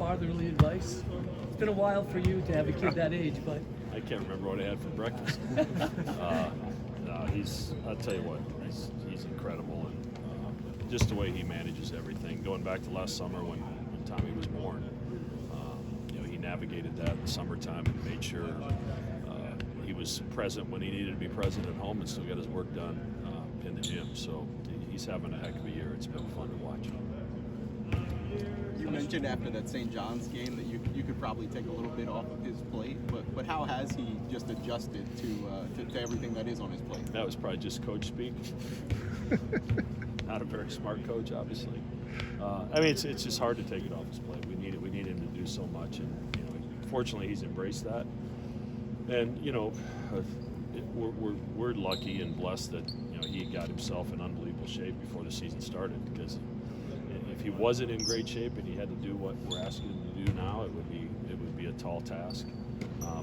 fatherly advice? It's been a while for you to have a kid that age, but I can't remember what I had for breakfast. I'll tell you what, he's incredible, and just the way he manages everything. Going back to last summer when Tommy was born, he navigated that in the summertime and made sure he was present when he needed to be present at home and still got his work done in the gym. So he's having a heck of a year. It's been fun to watch. You mentioned after that St. John's game that you could probably take a little bit off of his plate, but how has he just adjusted to everything that is on his plate? That was probably just coach speak. Not a very smart coach, obviously. It's just hard to take it off his plate. We need him to do so much, and fortunately he's embraced that. And we're lucky and blessed that he got himself in unbelievable shape before the season started, because if he wasn't in great shape and he had to do what we're asking him to do now, it would be a tall task.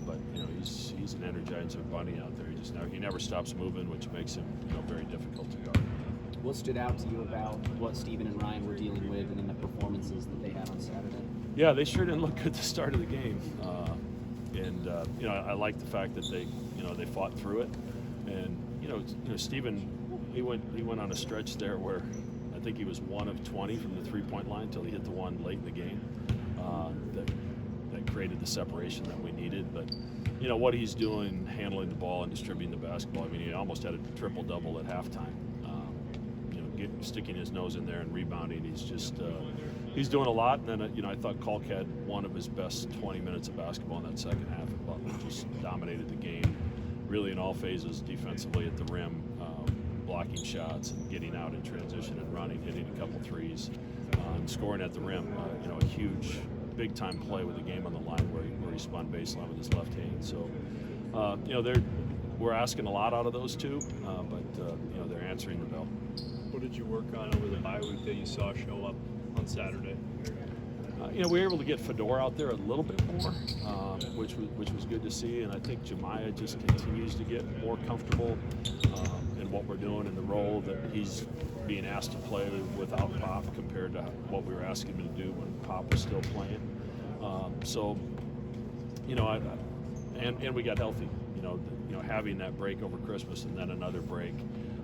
But he's an Energizer bunny out there. He never stops moving, which makes him very difficult to guard. What stood out to you about what Steven and Ryan were dealing with and then the performances that they had on Saturday? Yeah, they sure didn't look good at the start of the game. I like the fact that they fought through it. And Steven, he went on a stretch there where I think he was 1 of 20 from the three-point line until he hit the one late in the game. That created the separation that we needed. But what he's doing, handling the ball and distributing the basketball. He almost had a triple-double at halftime. Sticking his nose in there and rebounding. He's doing a lot. And then I thought Kalk had one of his best 20 minutes of basketball in that second half. Butler just dominated the game, really in all phases, defensively at the rim, blocking shots and getting out in transition and running, hitting a couple threes, and scoring at the rim. A huge, big-time play with the game on the line where he spun baseline with his left hand. So, we're asking a lot out of those two, but they're answering the bell. What did you work on over the bye week that you saw show up on Saturday? We were able to get Fedor out there a little bit more, which was good to see. And I think Jemiah just continues to get more comfortable in what we're doing and the role that he's being asked to play without Pop compared to what we were asking him to do when Pop was still playing. And we got healthy. Having that break over Christmas and then another break,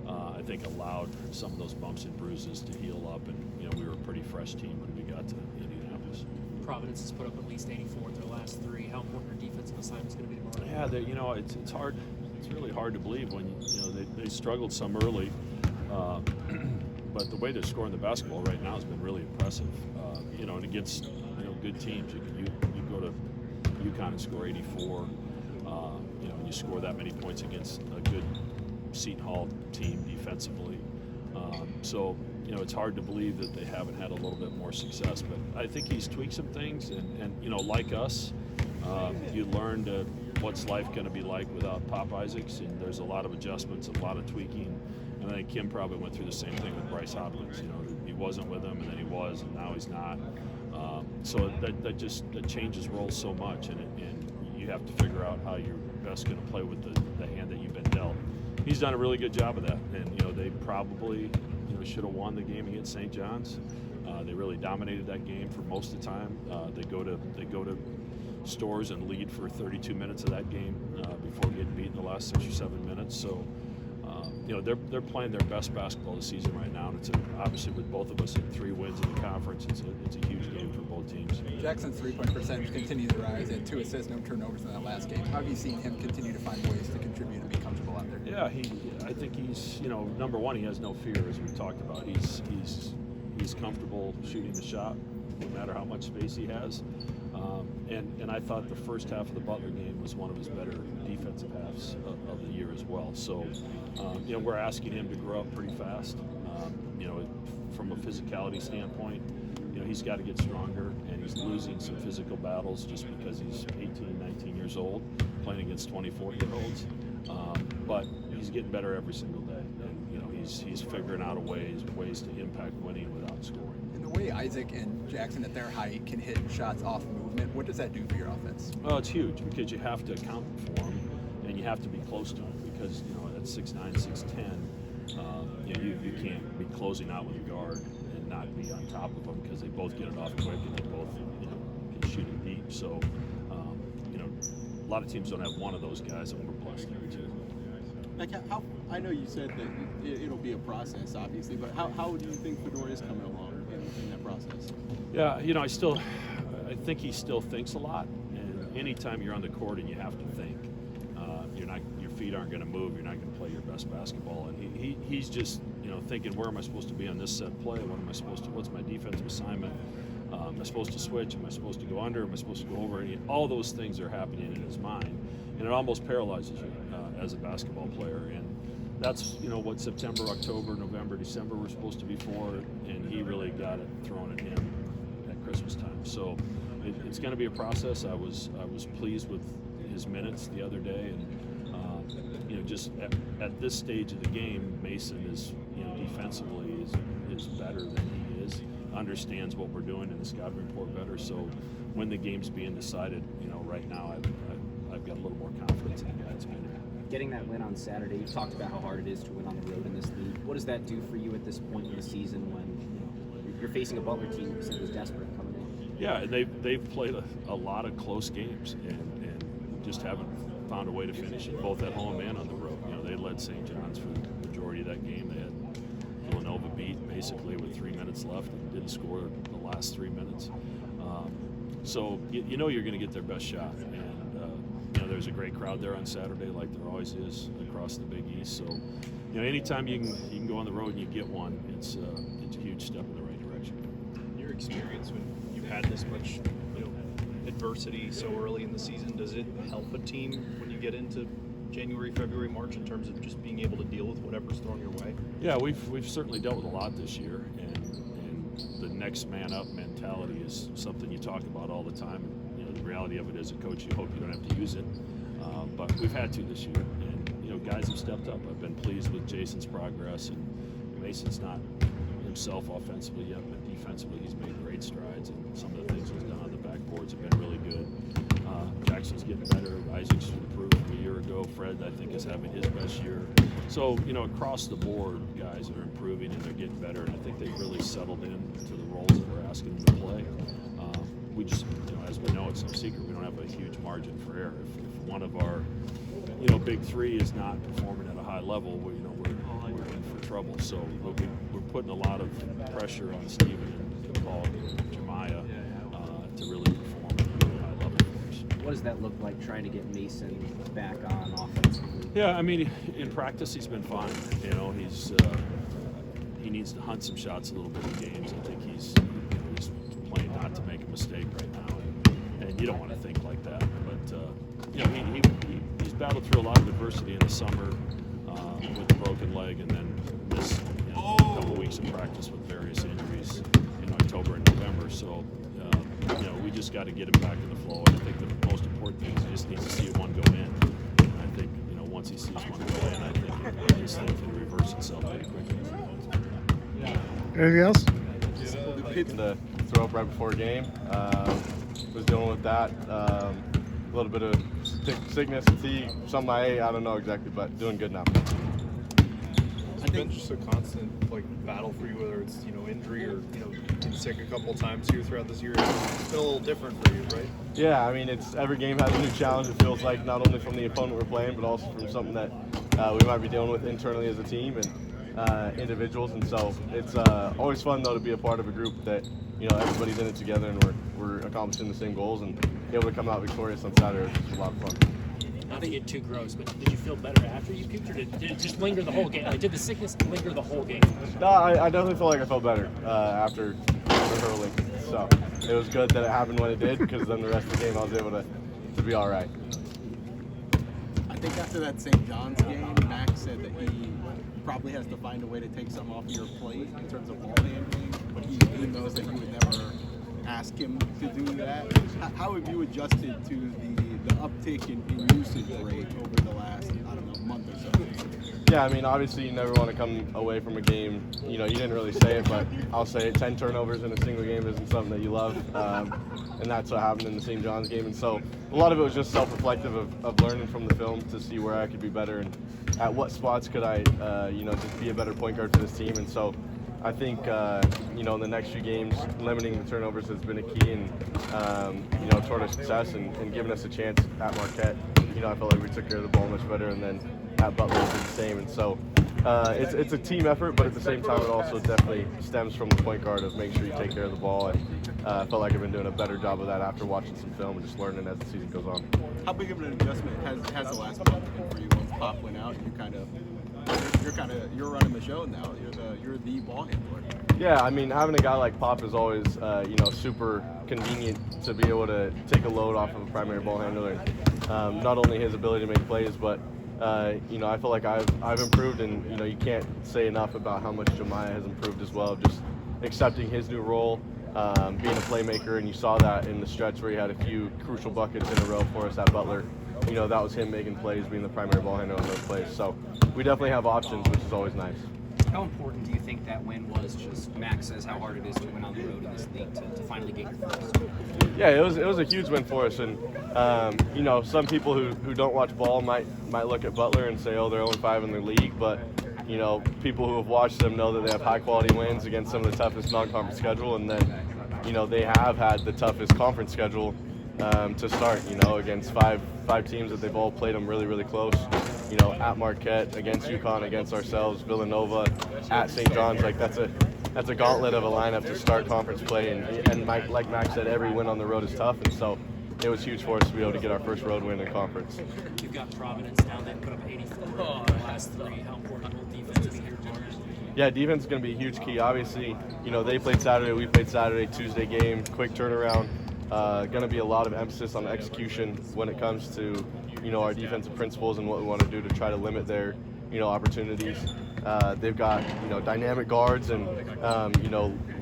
I think allowed some of those bumps and bruises to heal up, and we were a pretty fresh team when we got to Indianapolis. Providence has put up at least 84 in their last 3. How important are defensive assignments going to be tomorrow? Yeah, it's hard. It's really hard to believe when they struggled some early, but the way they're scoring the basketball right now has been really impressive. And against good teams, you go to UConn and score 84. And you score that many points against a good Seton Hall team defensively. It's hard to believe that they haven't had a little bit more success. But I think he's tweaked some things, and like us, you learn what's life going to be like without Pop Isaacs, and there's a lot of adjustments, a lot of tweaking. And I think Kim probably went through the same thing with Bryce Hopkins. He wasn't with him, and then he was, and now he's not. That changes roles so much, and you have to figure out how you're best going to play with the hand that you've been dealt. He's done a really good job of that, and they probably should have won the game against St. John's. They really dominated that game for most of the time. They go to Stores and lead for 32 minutes of that game before getting beat in the last 6 or 7 minutes. So they're playing their best basketball this season right now, and it's obviously with both of us at 3 wins in the conference. It's a huge game for both teams. Jackson's 3-point percentage continues to rise. He had 2 assists, no turnovers in that last game. How have you seen him continue to find ways to contribute and be comfortable out there? Yeah, I think he's number one, he has no fear, as we talked about. He's comfortable shooting the shot, no matter how much space he has. And I thought the first half of the Butler game was one of his better defensive halves of the year as well. So, we're asking him to grow up pretty fast. From a physicality standpoint, he's got to get stronger, and he's losing some physical battles just because he's 18, 19 years old, playing against 24-year-olds. But he's getting better every single day, and he's figuring out ways to impact winning without scoring. And the way Isaac and Jackson at their height can hit shots off movement, what does that do for your offense? Well, it's huge because you have to account for him, and you have to be close to him because at 6'9", 6'10", you can't be closing out with a guard and not be on top of them because they both get it off quick and they both So, a lot of teams don't have one of those guys, and we're blessed there too. Like how I know you said that it'll be a process, obviously, but how do you think Fedor is coming along in that process? Yeah, I think he still thinks a lot, and anytime you're on the court and you have to think, your feet aren't going to move. You're not going to play your best basketball, and he's just thinking, where am I supposed to be on this set play? What's my defensive assignment? Am I supposed to switch? Am I supposed to go under? Am I supposed to go over? And all those things are happening in his mind, and it almost paralyzes you as a basketball player. And that's what September, October, November, December were supposed to be for, and he really got it thrown at him at Christmas time. So it's going to be a process. I was pleased with his minutes the other day, and just at this stage of the game, Mason is defensively is better than he is. Understands what we're doing in the scouting report better. So when the game's being decided, right now I've got a little more confidence in the guy that's been here. Getting that win on Saturday, you talked about how hard it is to win on the road in this league. What does that do for you at this point in the season when you're facing a Butler team who said was desperate coming in? Yeah, they've played a lot of close games and just haven't found a way to finish it, both at home and on the road. They led St. John's for the majority of that game. They had Villanova beat basically with 3 minutes left and didn't score the last 3 minutes. So you're going to get their best shot. And there's a great crowd there on Saturday, like there always is across the Big East. So anytime you can go on the road and you get one, it's a huge step in the right direction. Your experience when you've had this much adversity so early in the season, does it help a team when you get into January, February, March in terms of just being able to deal with whatever's thrown your way? Yeah, we've certainly dealt with a lot this year, and the next man up mentality is something you talk about all the time. The reality of it is, a coach, you hope you don't have to use it, but we've had to this year, and guys have stepped up. I've been pleased with Jason's progress, and Mason's not himself offensively yet, but defensively he's made great strides, and some of the things he's done on the backboards have been really good. Jackson's getting better. Isaac's improved from a year ago. Fred, I think, is having his best year. So, across the board, guys are improving and they're getting better, and I think they've really settled into the roles that we're asking them to play. We just, as we know, it's no secret, we don't have a huge margin for error. If one of our, big three is not performing at a high level, we're in for trouble. So we're putting a lot of pressure on Steven and Paul and Jemiah to really perform at a really high level for us. What does that look like, trying to get Mason back on offensively? Yeah, in practice he's been fine. He needs to hunt some shots a little bit in games. I think he's playing not to make a mistake right now, and you don't want to think like that. But he's battled through a lot of adversity in the summer with a broken leg, and then missed a couple weeks of practice with various injuries in October and November. So we just got to get him back in the flow. And I think the most important thing is he just needs to see one go in. And I think once he sees one go in, I think this thing can reverse itself pretty quickly. Anything else? The throw up right before a game. Was dealing with that. A little bit of sickness, fatigue, something I don't know exactly, but doing good now. It's been just a constant battle for you, whether it's injury or getting sick a couple times here throughout this year. It's been a little different for you, right? Yeah, it's every game has a new challenge. It feels like, not only from the opponent we're playing, but also from something that we might be dealing with internally as a team and individuals. And so it's always fun though to be a part of a group that everybody's in it together and we're accomplishing the same goals, and be able to come out victorious on Saturday is just a lot of fun. Not to get too gross, but did you feel better after you puked, or did it just linger the whole game? Did the sickness linger the whole game? No, I definitely feel like I felt better after hurling. So it was good that it happened when it did, because then the rest of the game I was able to be all right. I think after that St. John's game, Max said that he probably has to find a way to take some off your plate in terms of ball handling, but he knows that you would never ask him to do that. How have you adjusted to the uptick in usage rate over the last, month or so? Yeah, obviously you never want to come away from a game, you didn't really say it, but I'll say it, 10 turnovers in a single game isn't something that you love, and that's what happened in the St. John's game. And so a lot of it was just self-reflective of learning from the film to see where I could be better and at what spots could I, just be a better point guard for this team. And so I think in the next few games, limiting the turnovers has been a key, and toward our success and giving us a chance at Marquette. I felt like we took care of the ball much better, and then at Butler we did the same. And so it's a team effort, but at the same time, it also definitely stems from the point guard of making sure you take care of the ball. And I felt like I've been doing a better job of that after watching some film and just learning as the season goes on. How big of an adjustment has the last month been for you? Once Pop went out, you're running the show now. You're the ball handler. Yeah, I mean, having a guy like Pop is always super convenient to be able to take a load off of a primary ball handler. Not only his ability to make plays, but I feel like I've improved, and you can't say enough about how much Jemiah has improved as well. Just accepting his new role, being a playmaker, and you saw that in the stretch where he had a few crucial buckets in a row for us at Butler. That was him making plays, being the primary ball handler on those plays. So we definitely have options, which is always nice. How important do you think that win was? Just Max says how hard it is to win on the road in this league to finally get your first. Yeah, it was a huge win for us, and some people who don't watch ball might look at Butler and say, oh, they're 0-5 in their league, but people who have watched them know that they have high quality wins against some of the toughest non-conference schedule, and then they have had the toughest conference schedule to start. Against five teams that they've all played them really, really close. At Marquette, against UConn, against ourselves, Villanova, at St. John's. Like that's a gauntlet of a lineup to start conference play, and like Max said, every win on the road is tough, and so it was huge for us to be able to get our first road win in conference. You've got Providence now. They put up 84 in the last three. How important will defense be here tomorrow? Yeah, defense is going to be a huge key. Obviously, they played Saturday, we played Saturday, Tuesday game, quick turnaround. Going to be a lot of emphasis on execution when it comes to our defensive principles and what we want to do to try to limit their opportunities. They've got dynamic guards and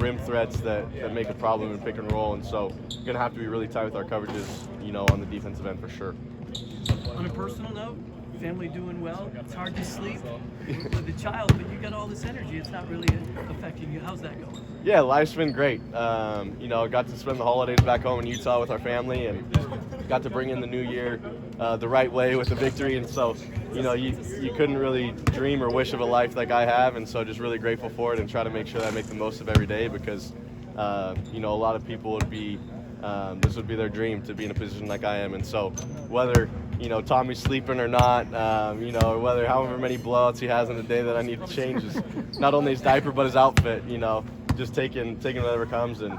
rim threats that make a problem in pick and roll, and so going to have to be really tight with our coverages on the defensive end for sure. On a personal note, family doing well. It's hard to sleep with a child, but you got all this energy. It's not really affecting you. How's that going? Yeah, life's been great. Got to spend the holidays back home in Utah with our family, and got to bring in the new year the right way with a victory. And so, you couldn't really dream or wish of a life like I have, and so just really grateful for it and try to make sure that I make the most of every day because, a lot of people would be, this would be their dream to be in a position like I am. And so whether, Tommy's sleeping or not, or whether however many blowouts he has in a day that I need to change is not only his diaper but his outfit, just taking whatever comes. And,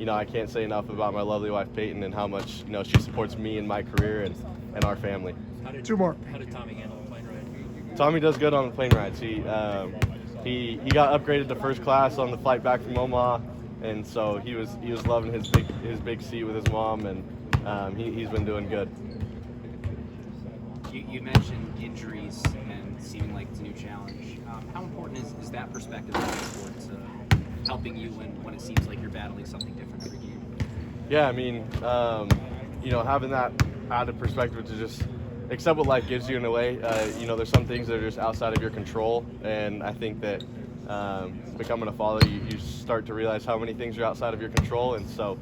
I can't say enough about my lovely wife Peyton and how much, she supports me in my career and our family. Two more. How did Tommy handle the plane ride? Tommy does good on the plane rides. He got upgraded to first class on the flight back from Omaha, and so he was loving his big seat with his mom, and he's been doing good. You mentioned injuries and seeming like it's a new challenge. How important is that perspective in the sport helping you when it seems like you're battling something different every game? Yeah, I mean, having that added perspective to just accept what life gives you in a way. There's some things that are just outside of your control, and I think that becoming a father, you start to realize how many things are outside of your control. And so,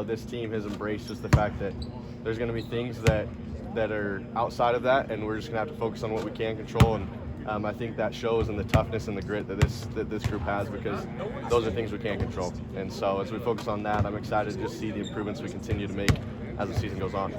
this team has embraced just the fact that there's going to be things that are outside of that, and we're just going to have to focus on what we can control. And I think that shows in the toughness and the grit that this group has, because those are things we can't control. And so as we focus on that, I'm excited to just see the improvements we continue to make as the season goes on.